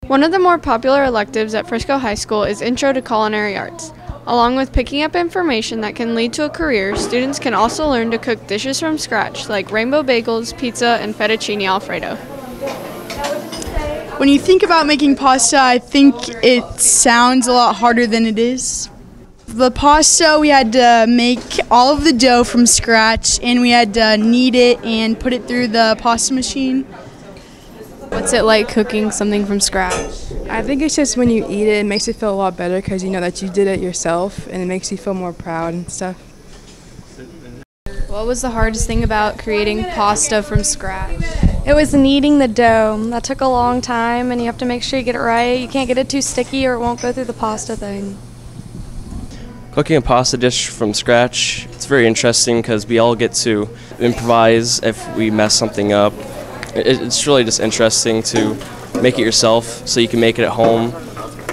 One of the more popular electives at Frisco High School is Intro to Culinary Arts. Along with picking up information that can lead to a career, students can also learn to cook dishes from scratch like rainbow bagels, pizza, and fettuccine alfredo. When you think about making pasta, I think it sounds a lot harder than it is. The pasta, we had to make all of the dough from scratch, and we had to knead it and put it through the pasta machine. What's it like cooking something from scratch? I think it's just when you eat it, it makes it feel a lot better because you know that you did it yourself, and it makes you feel more proud and stuff. What was the hardest thing about creating pasta from scratch? It was kneading the dough. That took a long time, and you have to make sure you get it right. You can't get it too sticky or it won't go through the pasta thing. Cooking a pasta dish from scratch, it's very interesting because we all get to improvise if we mess something up. It's really just interesting to make it yourself so you can make it at home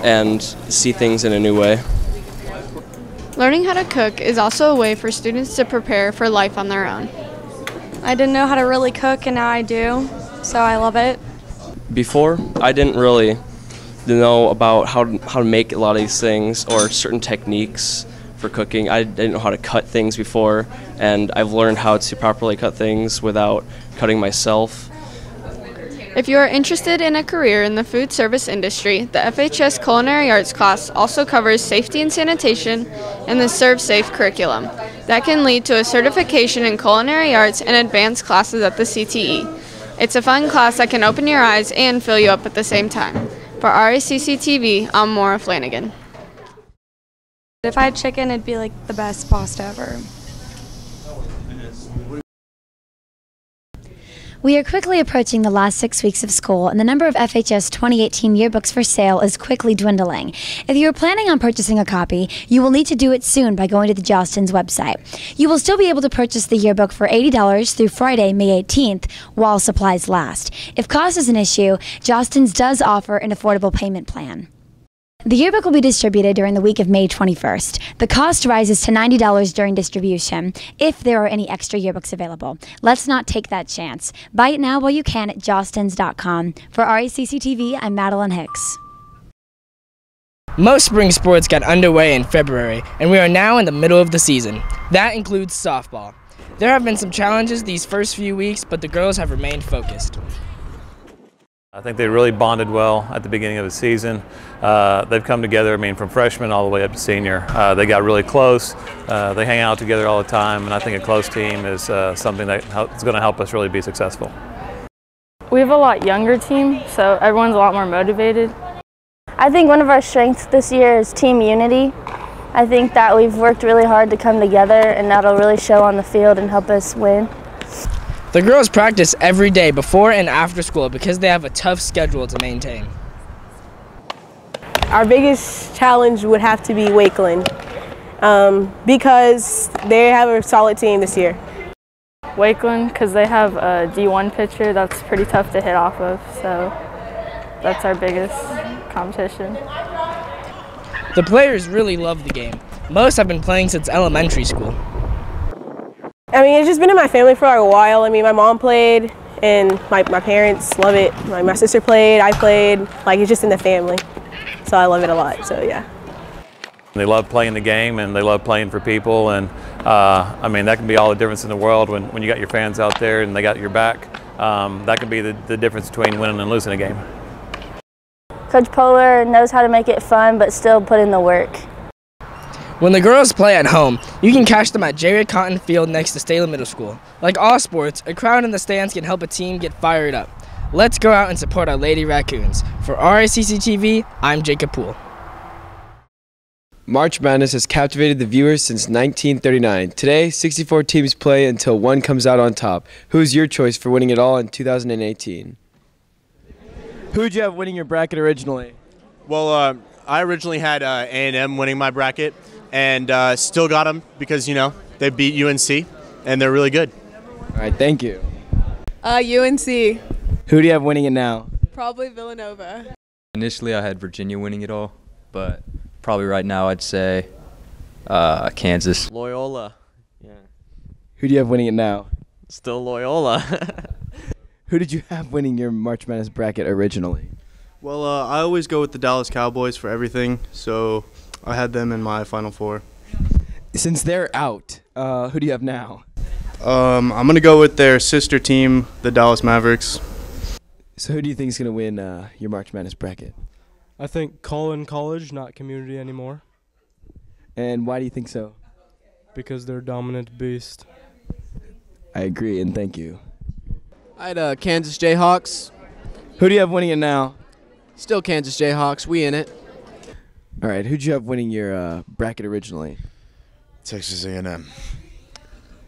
and see things in a new way. Learning how to cook is also a way for students to prepare for life on their own. I didn't know how to really cook, and now I do, so I love it. Before, I didn't really know about how to make a lot of these things or certain techniques for cooking. I didn't know how to cut things before, and I've learned how to properly cut things without cutting myself. If you are interested in a career in the food service industry, the FHS Culinary Arts class also covers safety and sanitation and the Serve Safe curriculum. That can lead to a certification in culinary arts and advanced classes at the CTE. It's a fun class that can open your eyes and fill you up at the same time. For Racc TV, I'm Maura Flanagan. If I had chicken, it'd be like the best pasta ever. We are quickly approaching the last 6 weeks of school, and the number of FHS 2018 yearbooks for sale is quickly dwindling. If you are planning on purchasing a copy, you will need to do it soon by going to the Jostens website. You will still be able to purchase the yearbook for $80 through Friday, May 18th, while supplies last. If cost is an issue, Jostens does offer an affordable payment plan. The yearbook will be distributed during the week of May 21st. The cost rises to $90 during distribution if there are any extra yearbooks available. Let's not take that chance. Buy it now while you can at jostens.com. For Racc TV, I'm Madeline Hicks. Most spring sports got underway in February, and we are now in the middle of the season. That includes softball. There have been some challenges these first few weeks, but the girls have remained focused. I think they really bonded well at the beginning of the season. They've come together, I mean, from freshman all the way up to senior. They got really close. They hang out together all the time, and I think a close team is something that is going to help us really be successful. We have a lot younger team, so everyone's a lot more motivated. I think one of our strengths this year is team unity. I think that we've worked really hard to come together, and that'll really show on the field and help us win. The girls practice every day before and after school because they have a tough schedule to maintain. Our biggest challenge would have to be Wakeland because they have a solid team this year. Wakeland, because they have a D1 pitcher that's pretty tough to hit off of, so that's our biggest competition. The players really love the game. Most have been playing since elementary school. I mean, it's just been in my family for a while. I mean, my mom played, and my parents love it. My sister played, I played. Like, it's just in the family. So I love it a lot, so yeah. They love playing the game, and they love playing for people, and I mean, that can be all the difference in the world when you got your fans out there and they got your back. That can be the difference between winning and losing a game. Coach Polar knows how to make it fun, but still put in the work. When the girls play at home, you can catch them at Jerry Cotton Field next to Staley Middle School. Like all sports, a crowd in the stands can help a team get fired up. Let's go out and support our Lady Raccoons. For Racc TV, I'm Jacob Poole. March Madness has captivated the viewers since 1939. Today, 64 teams play until one comes out on top. Who's your choice for winning it all in 2018? Who'd you have winning your bracket originally? Well, I originally had A&M winning my bracket, and still got them because, you know, they beat UNC, and they're really good. All right, thank you. UNC. Who do you have winning it now? Probably Villanova. Initially, I had Virginia winning it all, but probably right now I'd say Kansas. Loyola. Yeah. Who do you have winning it now? Still Loyola. Who did you have winning your March Madness bracket originally? Well, I always go with the Dallas Cowboys for everything, so I had them in my Final Four. Since they're out, who do you have now? I'm going to go with their sister team, the Dallas Mavericks. So who do you think is going to win your March Madness bracket? I think Cullen College, not community anymore. And why do you think so? Because they're a dominant beast. I agree, and thank you. I had Kansas Jayhawks. Who do you have winning it now? Still Kansas Jayhawks. We in it. All right, who'd you have winning your bracket originally? Texas A&M.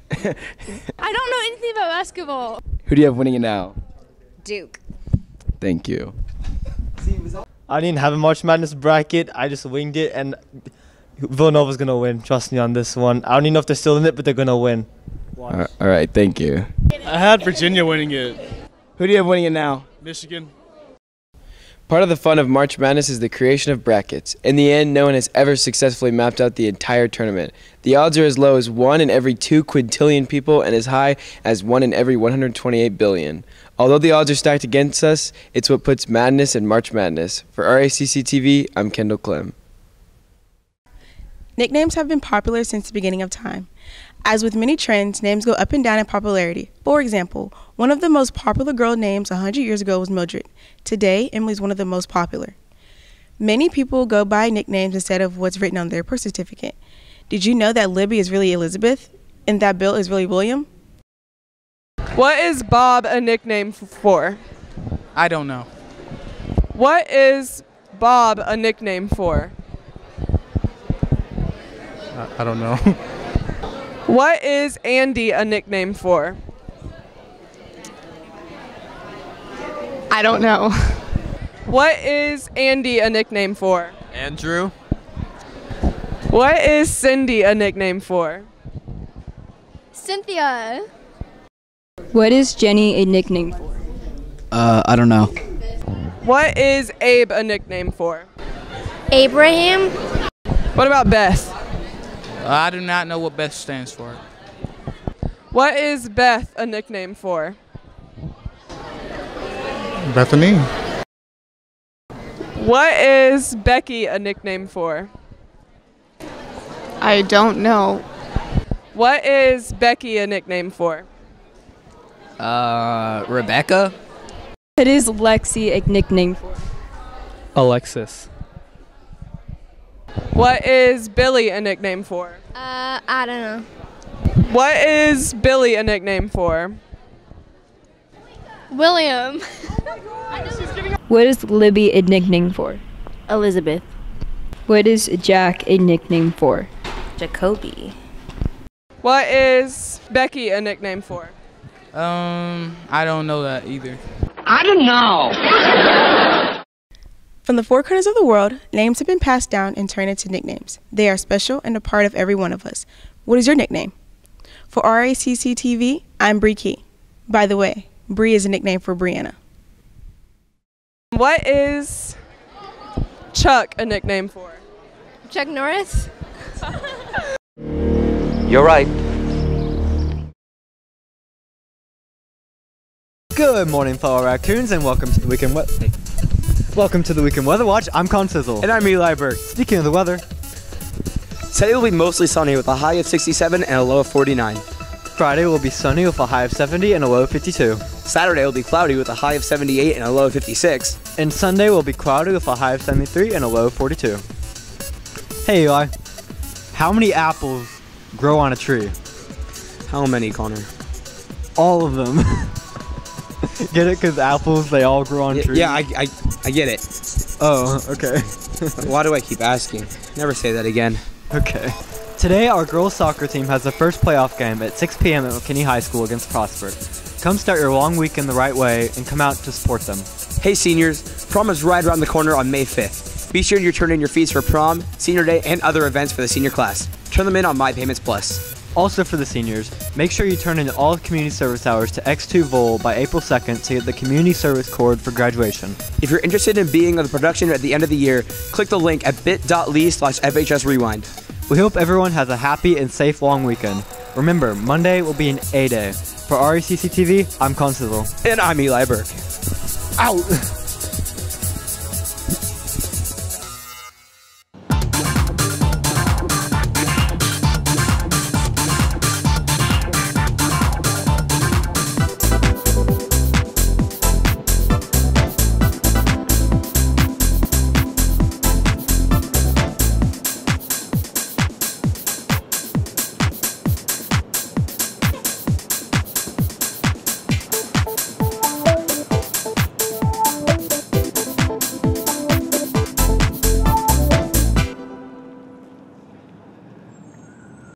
I don't know anything about basketball. Who do you have winning it now? Duke. Thank you. I didn't have a March Madness bracket. I just winged it, and Villanova's going to win. Trust me on this one. I don't even know if they're still in it, but they're going to win. All right, thank you. I had Virginia winning it. Who do you have winning it now? Michigan. Part of the fun of March Madness is the creation of brackets. In the end, no one has ever successfully mapped out the entire tournament. The odds are as low as 1 in every 2 quintillion people and as high as 1 in every 128 billion. Although the odds are stacked against us, it's what puts madness in March Madness. For Racc TV, I'm Kendall Clem. Nicknames have been popular since the beginning of time. As with many trends, names go up and down in popularity. For example, one of the most popular girl names 100 years ago was Mildred. Today, Emily is one of the most popular. Many people go by nicknames instead of what's written on their birth certificate. Did you know that Libby is really Elizabeth and that Bill is really William? What is Bob a nickname for? I don't know. What is Bob a nickname for? I don't know. What is Andy a nickname for? I don't know. What is Andy a nickname for? Andrew. What is Cindy a nickname for? Cynthia. What is Jenny a nickname for? I don't know. What is Abe a nickname for? Abraham. What about Beth? I do not know what Beth stands for. What is Beth a nickname for? Bethany. What is Becky a nickname for? I don't know. What is Becky a nickname for? Rebecca. What is Lexi a nickname for? Alexis. What is Billy a nickname for? I don't know. What is Billy a nickname for? William. What is Libby a nickname for? Elizabeth. What is Jack a nickname for? Jacoby. What is Becky a nickname for? I don't know that either. I don't know. From the four corners of the world, names have been passed down and turned into nicknames. They are special and a part of every one of us. What is your nickname? For Racc TV, I'm Bree Key. By the way, Bree is a nickname for Brianna. What is Chuck a nickname for? Chuck Norris. You're right. Good morning, fellow raccoons, and welcome to the weekend Welcome to the Weekend Weather Watch. I'm Con Sizzle. And I'm Eli Burke. Speaking of the weather, Today will be mostly sunny with a high of 67 and a low of 49. Friday will be sunny with a high of 70 and a low of 52. Saturday will be cloudy with a high of 78 and a low of 56. And Sunday will be cloudy with a high of 73 and a low of 42. Hey Eli, how many apples grow on a tree? How many, Connor? All of them. Get it? Because apples, they all grow on trees? Yeah, I get it. Oh, okay. Why do I keep asking? Never say that again. Okay. Today, our girls soccer team has their first playoff game at 6 p.m. at McKinney High School against Prosper. Come start your long weekend the right way and come out to support them. Hey seniors, prom is right around the corner on May 5th. Be sure you turn in your fees for prom, senior day, and other events for the senior class. Turn them in on My Payments Plus. Also for the seniors, make sure you turn in all community service hours to X2 Vol by April 2nd to get the community service cord for graduation. If you're interested in being on the production at the end of the year, click the link at bit.ly/FHS Rewind. We hope everyone has a happy and safe long weekend. Remember, Monday will be an A day. For Racc TV, I'm Con Sizzle. And I'm Eli Burke. Out!